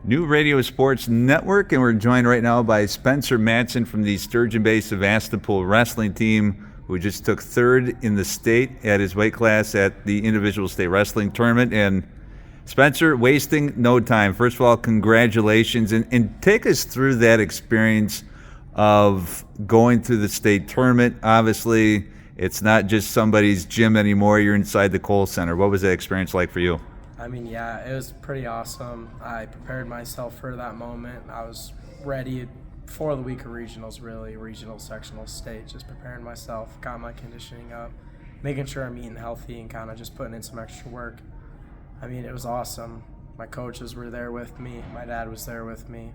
New Radio Sports Network, and we're joined right now by Spencer Madsen from the Sturgeon Bay Sevastopol wrestling team, who just took third in the state at his weight class at the individual state wrestling tournament. And Spencer, wasting no time. First of all, congratulations, and take us through that experience of going to the state tournament. Obviously, it's not just somebody's gym anymore. You're inside the Kohl Center. What was that experience like for you? Yeah, it was pretty awesome. I prepared myself for that moment. I was ready for the week of regionals, really, regional, sectional, state, just preparing myself, got my conditioning up, making sure I'm eating healthy and kind of just putting in some extra work. It was awesome. My coaches were there with me. My dad was there with me.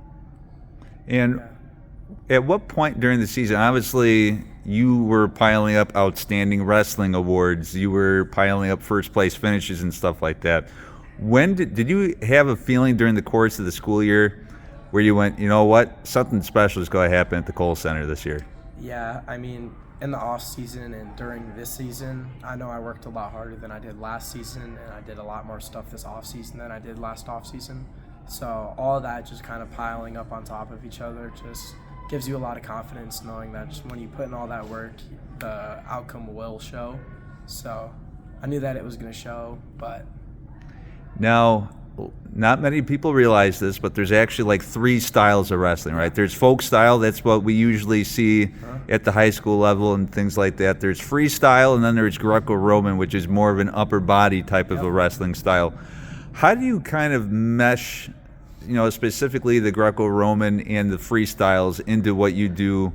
And at what point during the season, obviously you were piling up outstanding wrestling awards, you were piling up first place finishes and stuff like that. When did you have a feeling during the course of the school year where you went, you know what, something special is going to happen at the Kohl Center this year? Yeah, in the off season and during this season, I know I worked a lot harder than I did last season, and I did a lot more stuff this off season than I did last off season. So all of that just kind of piling up on top of each other just gives you a lot of confidence, knowing that just when you put in all that work, the outcome will show. So I knew that it was going to show, but Now, not many people realize this, but there's actually like three styles of wrestling, right? There's folk style, that's what we usually see at the high school level and things like that. There's freestyle, and then there's Greco-Roman, which is more of an upper body type of a wrestling style. How do you kind of mesh, specifically the Greco-Roman and the freestyles into what you do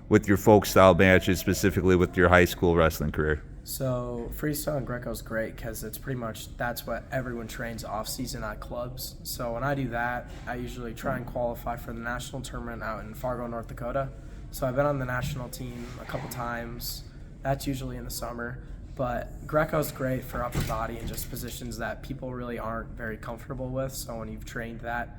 with your folk style matches, specifically with your high school wrestling career? So freestyle and Greco is great because it's pretty much that's what everyone trains off season at clubs. So when I do that, I usually try and qualify for the national tournament out in Fargo, North Dakota. So I've been on the national team a couple times. That's usually in the summer. But Greco is great for upper body and just positions that people really aren't very comfortable with. So when you've trained that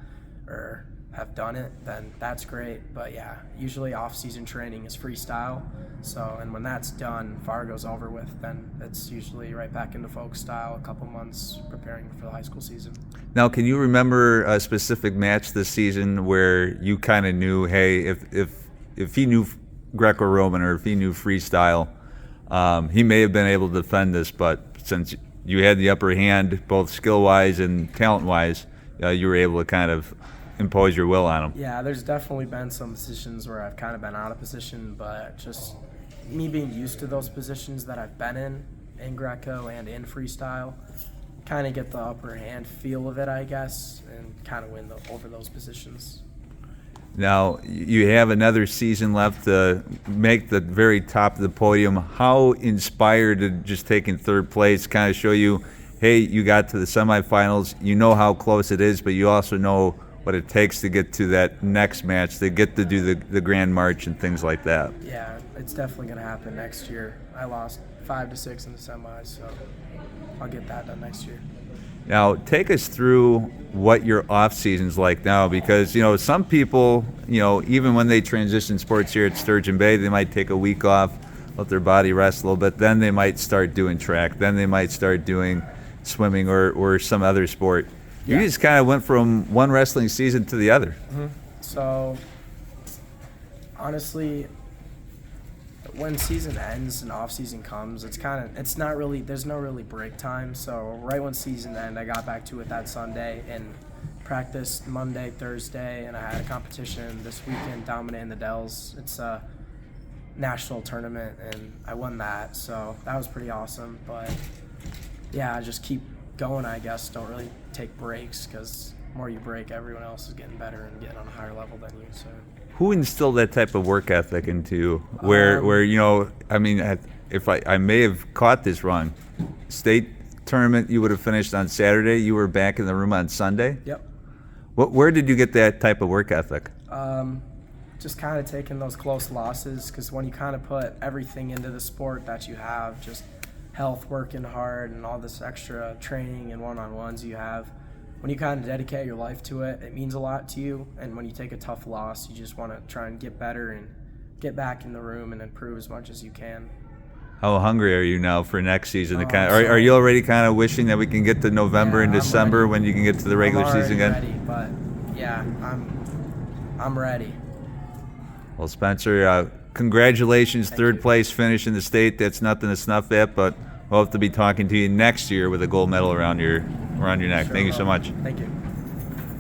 or have done it, then that's great. But yeah, usually off-season training is freestyle. So, and when that's done, Fargo's over with, then it's usually right back into folk style, a couple months preparing for the high school season. Now, can you remember a specific match this season where you kind of knew, hey, if he knew Greco-Roman or if he knew freestyle, he may have been able to defend this, but since you had the upper hand, both skill-wise and talent-wise, you were able to kind of impose your will on him? Yeah, there's definitely been some positions where I've kind of been out of position, but just me being used to those positions that I've been in Greco and in freestyle, kind of get the upper hand feel of it, I guess, and kind of win over those positions. Now, you have another season left to make the very top of the podium. How inspired did just taking third place kind of show you, hey, you got to the semifinals, you know how close it is, but you also know what it takes to get to that next match, to get to do the Grand March and things like that? Yeah, it's definitely going to happen next year. I lost 5 to 6 in the semis, so I'll get that done next year. Now, take us through what your off season's like now, because some people, even when they transition sports here at Sturgeon Bay, they might take a week off, let their body rest a little bit, then they might start doing track, then they might start doing swimming or some other sport. You just kind of went from one wrestling season to the other. Mm-hmm. So, honestly, when season ends and off season comes, there's no really break time. So right when season ended, I got back to it that Sunday and practiced Monday, Thursday, and I had a competition this weekend, Dominant in the Dells. It's a national tournament, and I won that. So that was pretty awesome. But yeah, I just keep going, I guess. Don't really take breaks, because the more you break, everyone else is getting better and getting on a higher level than you. So who instilled that type of work ethic into you? Where if I may have caught this wrong, state tournament you would have finished on Saturday, you were back in the room on Sunday? Yep. Where did you get that type of work ethic? Just kind of taking those close losses, because when you kind of put everything into the sport that you have, just health, working hard, and all this extra training and one-on-ones you have, when you kind of dedicate your life to it, it means a lot to you. And when you take a tough loss, you just want to try and get better and get back in the room and improve as much as you can. How hungry are you now for next season? Are you already kind of wishing that we can get to November and December when you can get to the regular season again? Ready, but yeah, I'm ready. Well, Spencer, congratulations, third place finish in the state. That's nothing to snuff at, but we'll have to be talking to you next year with a gold medal around your neck. Sure Thank you so will. much. Thank you.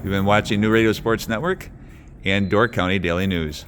You've been watching New Radio Sports Network and Door County Daily News.